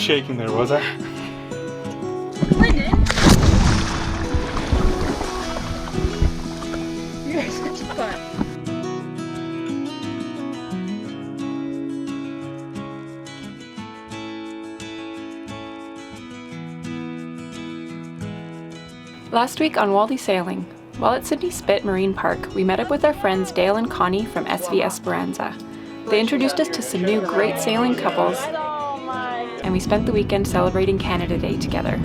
shaking there, was I? Lyndon! You're such a butt. Last week on Walde Sailing, while at Sydney Spit Marine Park, we met up with our friends Dale and Connie from SV Esperanza. They introduced us to some new great sailing couples, and we spent the weekend celebrating Canada Day together.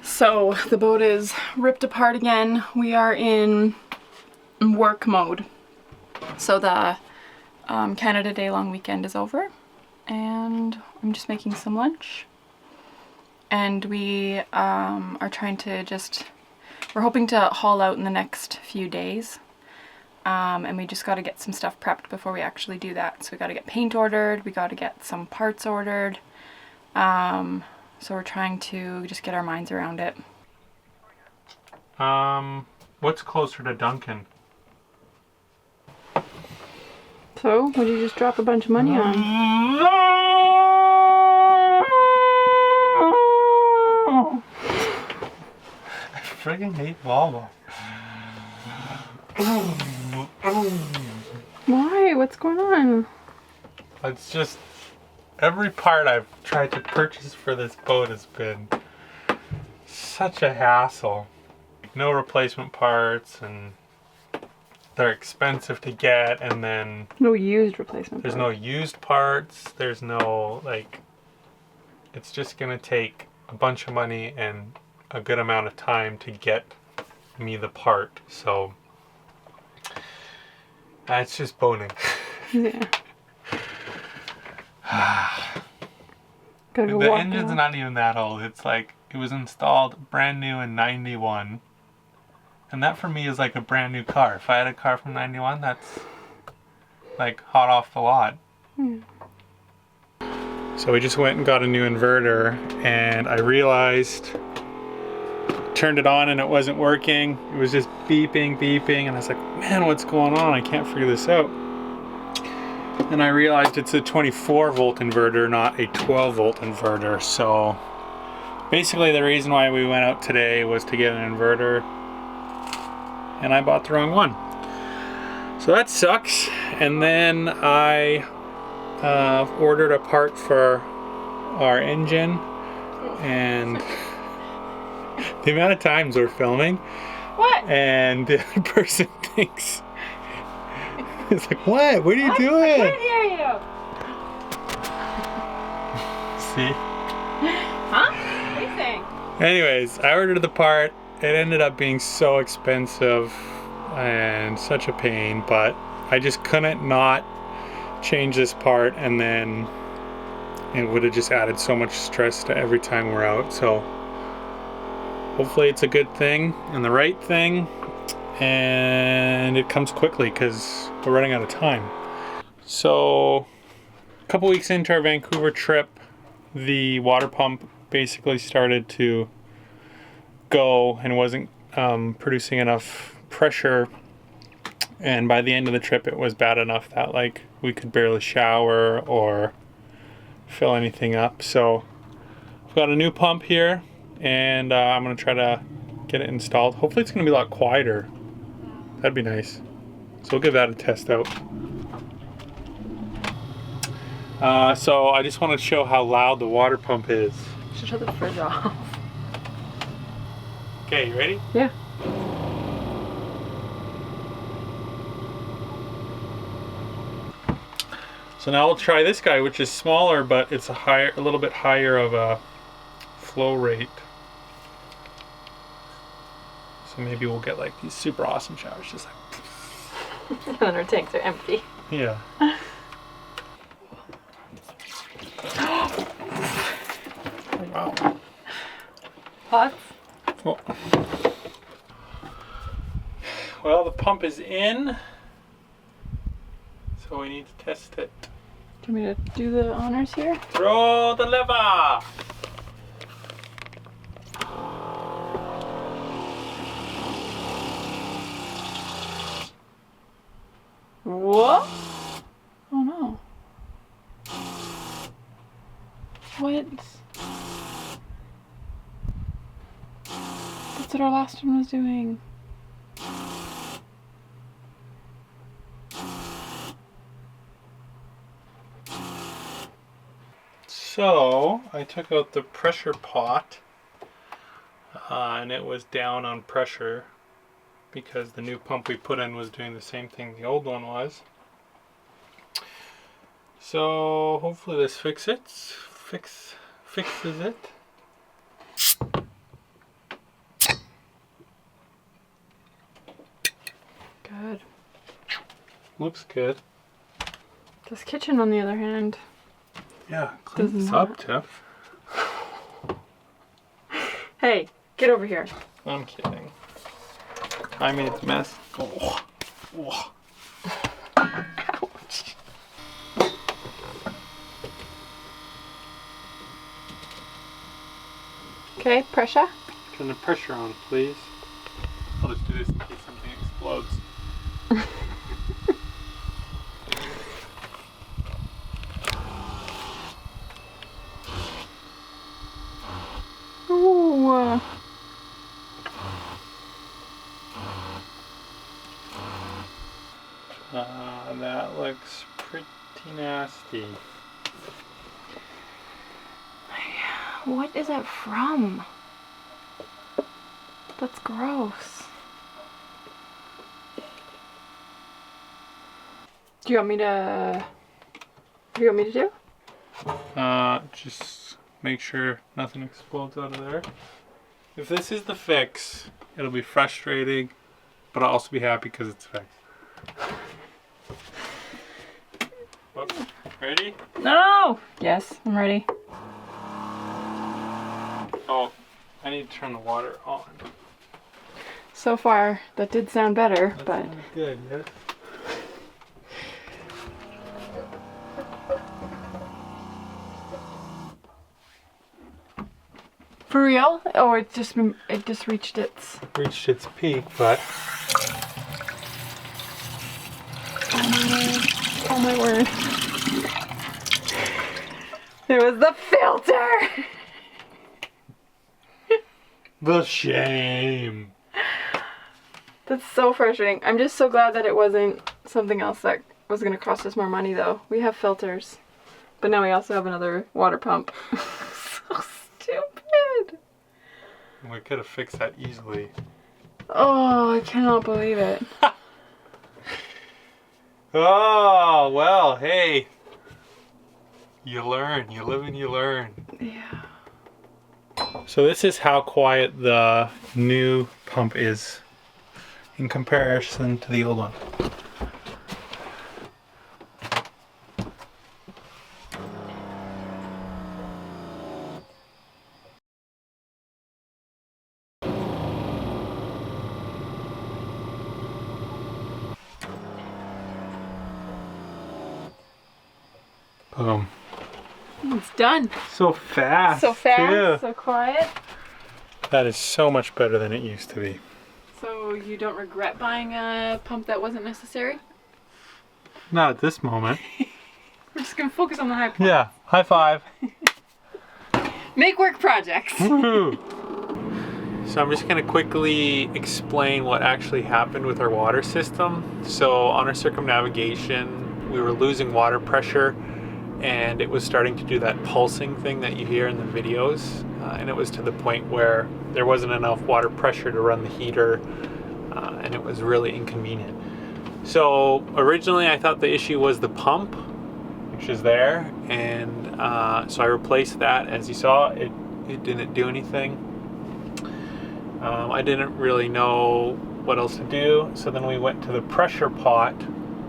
So the boat is ripped apart again. We are in work mode. So the Canada Day long weekend is over, and I'm just making some lunch. And we are trying to we're hoping to haul out in the next few days. And we just got to get some stuff prepped before we actually do that. So we got to get paint ordered, we got to get some parts ordered. So we're trying to just get our minds around it. What's closer to Duncan? So, what did you just drop a bunch of money on? I friggin' hate Walde. Why? What's going on? It's just every part I've tried to purchase for this boat has been such a hassle. No replacement parts, and they're expensive to get, and then No used replacement there's parts. no used parts, there's no, like, it's just gonna take a bunch of money and a good amount of time to get me the part, so that's just boning. Yeah. Gotta go The walk engine's around. not even that old. It's like, it was installed brand new in 91. And that for me is like a brand new car. If I had a car from 91, that's like hot off the lot. So we just went and got a new inverter, and I realized, turned it on and it wasn't working. It was just beeping, and I was like, man, what's going on? I can't figure this out. And I realized it's a 24 volt inverter, not a 12 volt inverter. So basically the reason why we went out today was to get an inverter, and I bought the wrong one. So that sucks. And then I ordered a part for our engine, and the amount of times we're filming, What? and the other person thinks, it's like, what are you doing? I can't hear you. See? Huh? What are you saying? Anyways, I ordered the part. It ended up being so expensive and such a pain, but I just couldn't not change this part, and then it would have just added so much stress to every time we're out. So hopefully it's a good thing and the right thing, and it comes quickly because we're running out of time. So a couple weeks into our Vancouver trip, the water pump basically started to go and wasn't producing enough pressure, and by the end of the trip it was bad enough that like we could barely shower or fill anything up. So I've got a new pump here, and I'm gonna try to get it installed. Hopefully it's gonna be a lot quieter. That'd be nice. So we'll give that a test out. So I just want to show how loud the water pump is. You should shut the fridge off. Okay, you ready? Yeah. So now we'll try this guy, which is smaller, but it's a little bit higher of a flow rate. So maybe we'll get like these super awesome showers, just like. And then our tanks are empty. Yeah. Wow. Pots? Oh. Well, the pump is in, so we need to test it. Do you want me to do the honors here? Throw the lever! What? Oh no. What? That's what our last one was doing. So I took out the pressure pot and it was down on pressure because the new pump we put in was doing the same thing the old one was. So hopefully this fixes it. Good. Looks good. This kitchen, on the other hand, yeah, clean does this not. up, Tiff. Hey, get over here. I'm kidding. I made the mess. Oh. Oh. Ouch. Okay, pressure. Turn the pressure on, please. I'll just do this in case something explodes. Ooh. That looks pretty nasty. What is that from? That's gross. Do you want me to? What do you want me to do? Just make sure nothing explodes out of there. If this is the fix, it'll be frustrating, but I'll also be happy because it's fixed. Whoops. Ready? No! Yes, I'm ready. Oh, I need to turn the water on. So far, that did sound better, That but... sounds good, yes? For real? Oh, it just reached its... Reached its peak, but... Oh my word. It was the filter! The shame! That's so frustrating. I'm just so glad that it wasn't something else that was going to cost us more money, though. We have filters. But now we also have another water pump. So stupid! We could have fixed that easily. Oh, I cannot believe it. Oh, well, hey. You learn. You live and you learn. Yeah. So this is how quiet the new pump is in comparison to the old one. Boom. It's done. So fast. So fast, too. so quiet. That is so much better than it used to be. So you don't regret buying a pump that wasn't necessary? Not at this moment. We're just gonna focus on the high point. Yeah. High five. Make work projects. Woohoo! So I'm just going to quickly explain what actually happened with our water system. So on our circumnavigation, we were losing water pressure, and it was starting to do that pulsing thing that you hear in the videos. And it was to the point where there wasn't enough water pressure to run the heater, and it was really inconvenient. So originally I thought the issue was the pump, which is there, and so I replaced that. As you saw, it didn't do anything. I didn't really know what else to do, so then we went to the pressure pot,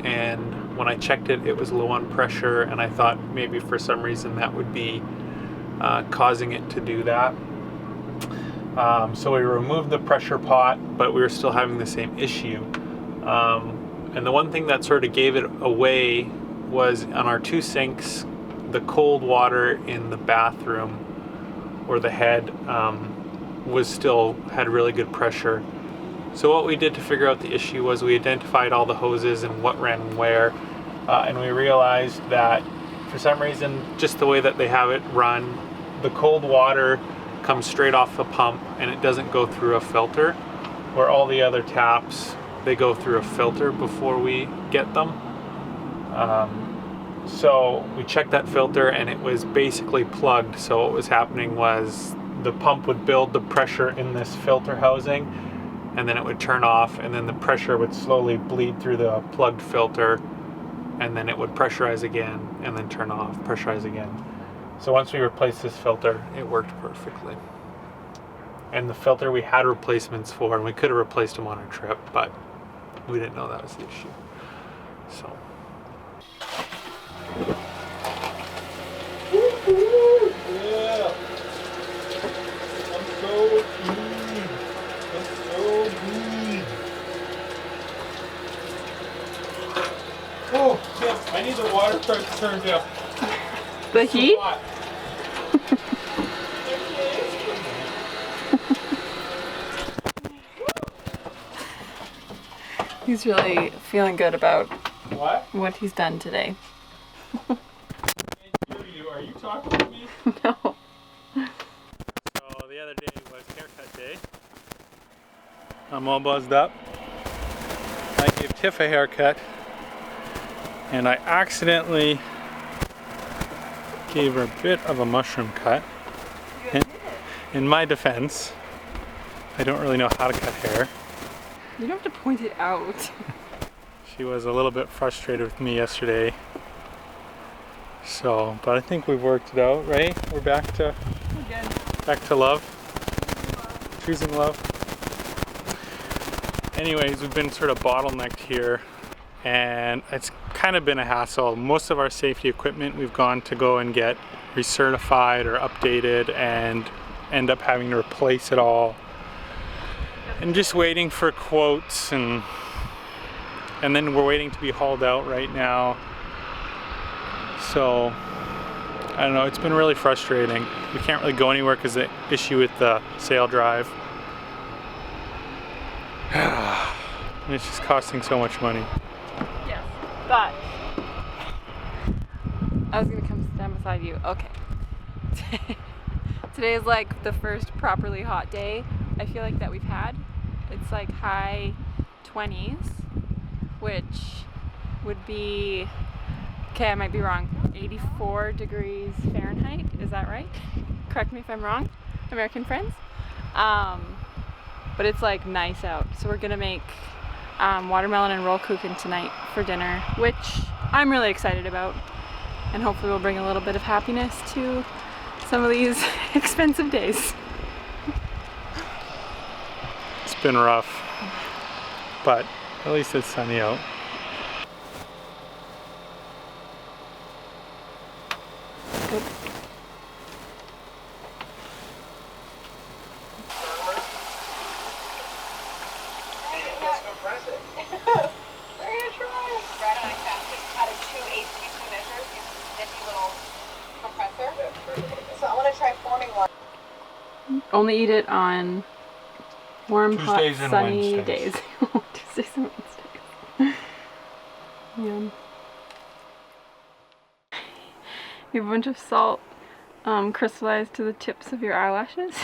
and when I checked it, it was low on pressure, and I thought maybe for some reason that would be causing it to do that. So we removed the pressure pot, but we were still having the same issue. And the one thing that sort of gave it away was on our two sinks, the cold water in the bathroom, or the head, had really good pressure. So what we did to figure out the issue was we identified all the hoses and what ran where, and we realized that for some reason, just the way that they have it run, the cold water comes straight off the pump and it doesn't go through a filter, where all the other taps, they go through a filter before we get them. So we checked that filter and it was basically plugged. So what was happening was the pump would build the pressure in this filter housing, and then it would turn off, and then the pressure would slowly bleed through the plugged filter, and then it would pressurize again and then turn off, pressurize again. So once we replaced this filter, it worked perfectly. And the filter we had replacements for, and we could have replaced them on our trip, but we didn't know that was the issue. So. Yeah. I'm so good. I'm so good. Oh, yeah, I need the water pressure turned up. The heat? He's really feeling good about what he's done today. Are you talking to me? No. So the other day was haircut day. I'm all buzzed up. I gave Tiff a haircut, and I accidentally gave her a bit of a mushroom cut. In my defense, I don't really know how to cut hair. You don't have to point it out. She was a little bit frustrated with me yesterday. So, but I think we've worked it out, right? We're back to love. Choosing love. Anyways, we've been sort of bottlenecked here, and it's kind of been a hassle. Most of our safety equipment we've gone to go and get recertified or updated, and end up having to replace it all. And just waiting for quotes, and then we're waiting to be hauled out right now. So, I don't know, it's been really frustrating. We can't really go anywhere because of the issue with the sail drive. And it's just costing so much money. Yes, but I was gonna come stand beside you. Okay. Today is like the first properly hot day I feel like that we've had. It's like high 20s, which would be, okay, I might be wrong, 84 degrees Fahrenheit, is that right? Correct me if I'm wrong, American friends. But it's like nice out, so we're gonna make watermelon and roll kuchen tonight for dinner, which I'm really excited about, and hopefully will bring a little bit of happiness to some of these expensive days. It's been rough, but at least it's sunny out. Good. Only eat it on warm, Tuesdays hot, and sunny Wednesdays. days. Tuesdays and Wednesdays. Yum. You have a bunch of salt crystallized to the tips of your eyelashes.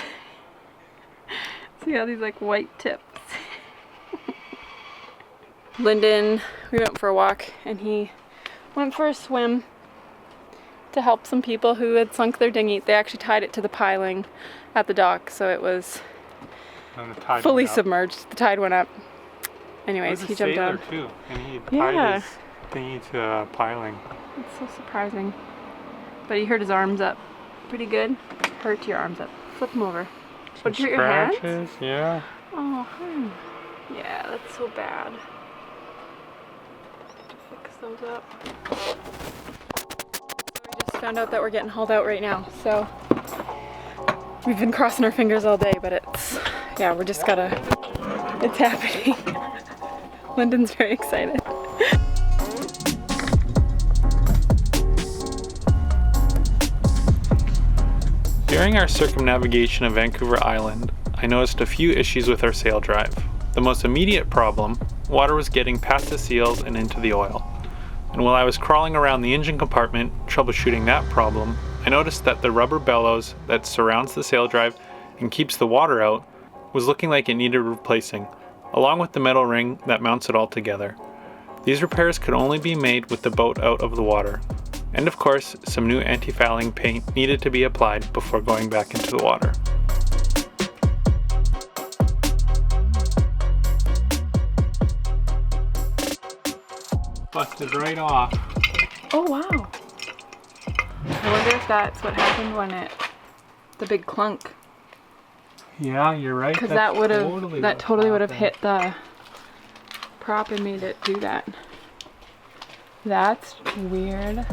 So you have these like white tips. Lyndon, we went for a walk and he went for a swim to help some people who had sunk their dinghy. They actually tied it to the piling at the dock, so it was fully submerged. The tide went up. Anyways, he jumped down. Too, and he tied his dinghy to a piling. It's so surprising. But he hurt his arms up pretty good. Hurt your arms up. Flip them over. What, did you hurt your hands? Yeah. Oh, yeah, that's so bad. To fix those up. We just found out that we're getting hauled out right now, so we've been crossing our fingers all day, but it's, yeah, we're just gotta, it's happening. Lyndon's very excited. During our circumnavigation of Vancouver Island, I noticed a few issues with our sail drive. The most immediate problem, water was getting past the seals and into the oil. And while I was crawling around the engine compartment, troubleshooting that problem, I noticed that the rubber bellows that surrounds the sail drive and keeps the water out was looking like it needed replacing, along with the metal ring that mounts it all together. These repairs could only be made with the boat out of the water. And of course, some new anti-fouling paint needed to be applied before going back into the water. Busted right off. Oh wow. I wonder if that's what happened when the big clunk. Yeah, you're right. Because that totally would have hit the prop and made it do that. That's weird.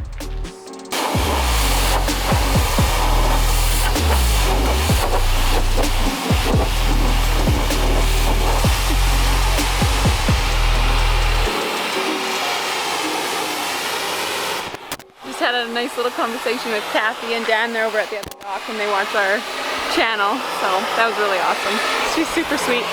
Just had a nice little conversation with Kathy and Dan. They're over at the other dock and they watch our channel, so that was really awesome. She's super sweet.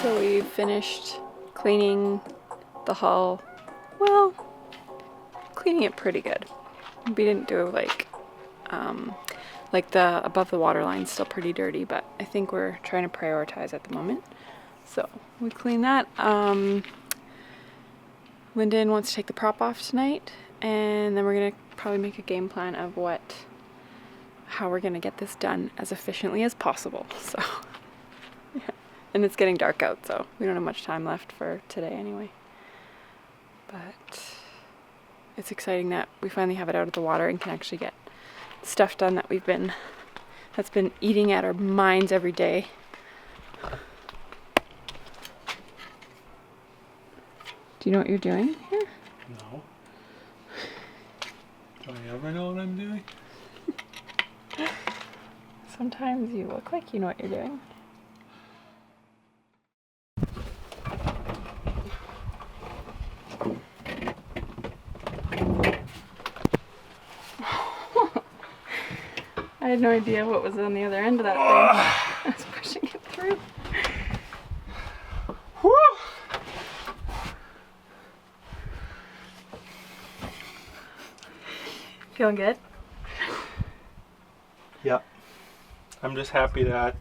So we finished cleaning the hull. Well, cleaning it pretty good. We didn't do like the above the water line's still pretty dirty, but I think we're trying to prioritize at the moment. So we clean that. Lyndon wants to take the prop off tonight, and then we're gonna probably make a game plan of how we're gonna get this done as efficiently as possible. So yeah. And it's getting dark out, so we don't have much time left for today anyway. But it's exciting that we finally have it out of the water and can actually get stuff done that's been eating at our minds every day. Do you know what you're doing here? No. Do I ever know what I'm doing? Sometimes you look like you know what you're doing. I had no idea what was on the other end of that thing. I was pushing it through. Woo! Feeling good? Yep. I'm just happy that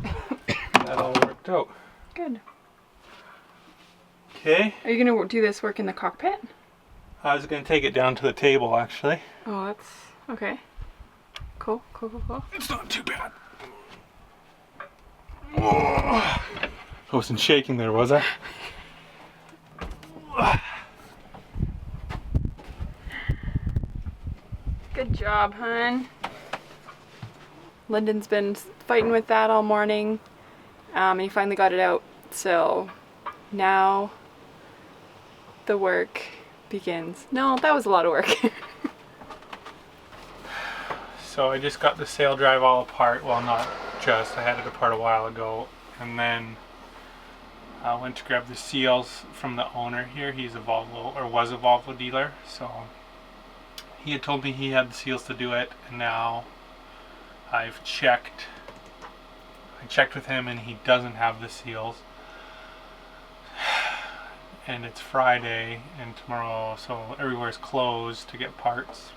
that all worked out. Good. Okay. Are you going to do this work in the cockpit? I was going to take it down to the table, actually. Oh, that's okay. Cool. It's not too bad. I wasn't shaking there, was I? Good job, hon. Lyndon's been fighting with that all morning, and he finally got it out. So now the work begins. No, that was a lot of work. So I just got the sail drive all apart. Well, not just. I had it apart a while ago. And then I went to grab the seals from the owner here. He's a Volvo, or was a Volvo dealer. So he had told me he had the seals to do it. And now I've checked. I checked with him and he doesn't have the seals. And it's Friday and tomorrow, so everywhere's closed to get parts.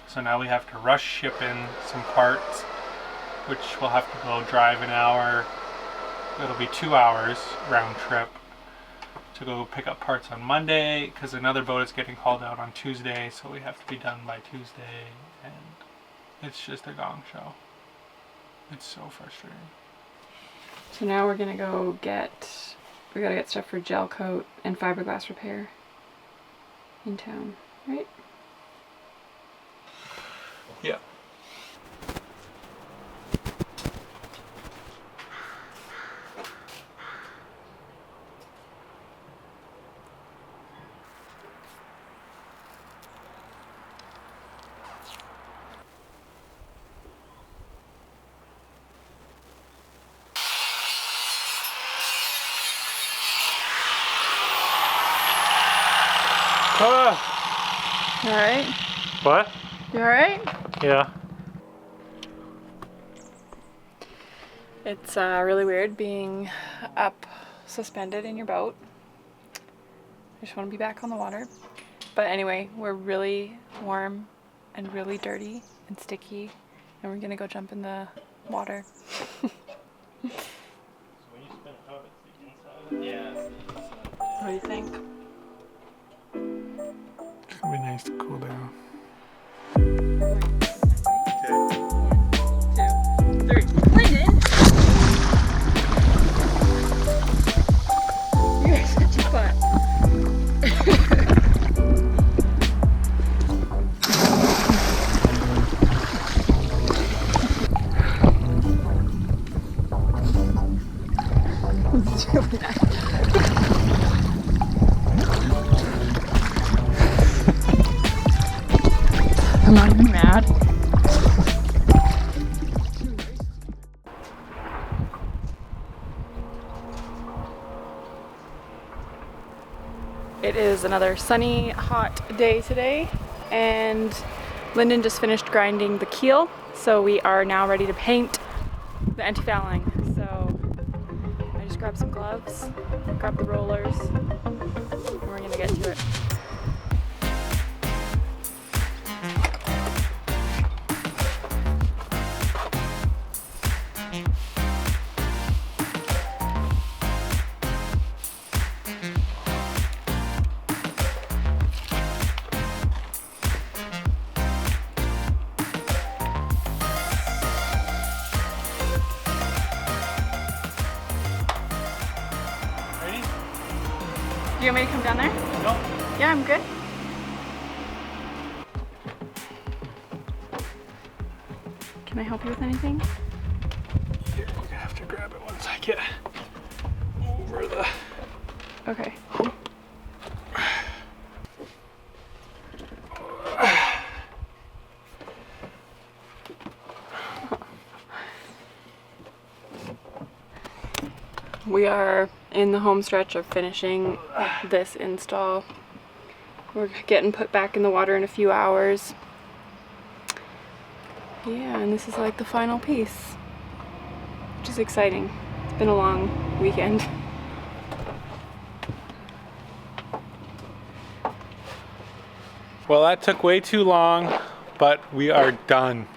So now we have to rush ship in some parts, which we'll have to go drive an hour. It'll be 2 hours round trip to go pick up parts on Monday, because another boat is getting hauled out on Tuesday, so we have to be done by Tuesday, and it's just a gong show. It's so frustrating. So now we're gonna go we gotta get stuff for gel coat and fiberglass repair in town, right? Yeah. Ah. You alright? What? You alright? Yeah. It's really weird being up suspended in your boat. I just want to be back on the water. But anyway, we're really warm and really dirty and sticky, and we're gonna go jump in the water. What do you think? It's gonna be nice to cool down. 1, 2, 3. Lyndon! You're such a butt. It's really nice. I'm not even mad. It is another sunny, hot day today, and Lyndon just finished grinding the keel, so we are now ready to paint the anti-fouling. So I just grabbed some gloves, grabbed the rollers, and we're gonna get to it. Ready? Do you want me to come down there? No. Yeah, I'm good. Can I help you with anything? Here, you're gonna have to grab it once I get over the. Okay. We are in the home stretch of finishing this install. We're getting put back in the water in a few hours. Yeah, and this is like the final piece, which is exciting. It's been a long weekend. Well, that took way too long, but we are done.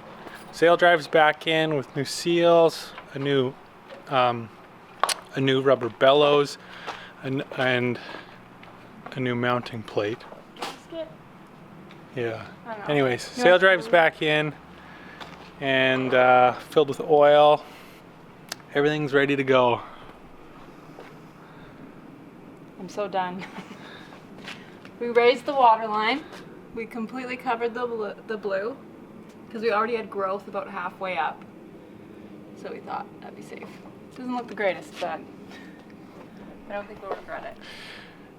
Sail drive's back in with new seals, a new rubber bellows, and a new mounting plate. Yeah. Anyways, sail drive's back in and filled with oil. Everything's ready to go. I'm so done. We raised the water line. We completely covered the blue because we already had growth about halfway up. So we thought that'd be safe. Doesn't look the greatest, but I don't think we'll regret it.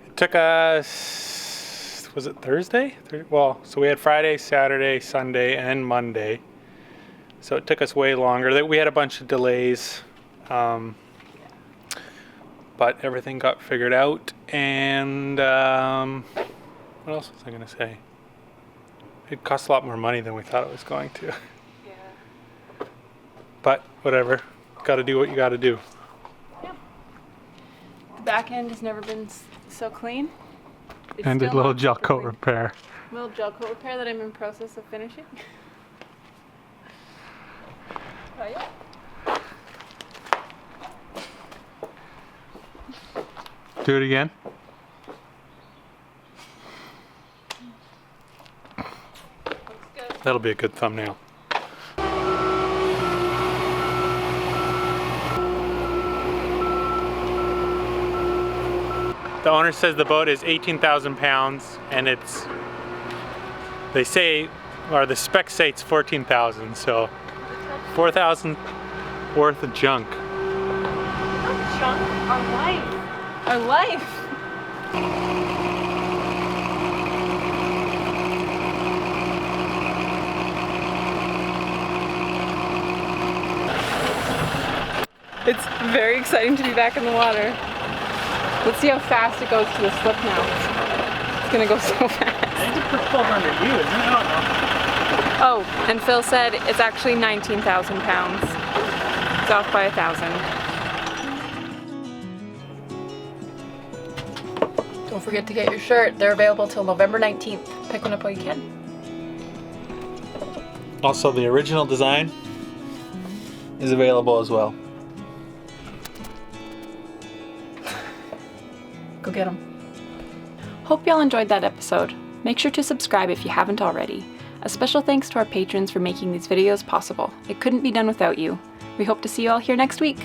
It took us, was it Thursday? Well, so we had Friday, Saturday, Sunday, and Monday. So it took us way longer. We had a bunch of delays, but everything got figured out. And what else was I going to say? It cost a lot more money than we thought it was going to. Yeah. But whatever. Got to do what you got to do. Yeah. The back end has never been so clean. It's And a still little not gel super coat clean. repair. Little gel coat repair that I'm in process of finishing. Oh yeah. Do it again. Looks good. That'll be a good thumbnail. The owner says the boat is 18,000 pounds and it's, they say, or the spec say it's 14,000, so 4,000 worth of junk. Not junk, our life. Our life. It's very exciting to be back in the water. Let's see how fast it goes to the slip now. gonna go so fast. I need to put 12 under you, isn't it? Oh, and Phil said it's actually 19,000 pounds. It's off by 1,000. Don't forget to get your shirt. They're available till November 19th. Pick one up while you can. Also, the original design is available as well. Go get them. Hope y'all enjoyed that episode. Make sure to subscribe if you haven't already. A special thanks to our patrons for making these videos possible. It couldn't be done without you. We hope to see you all here next week.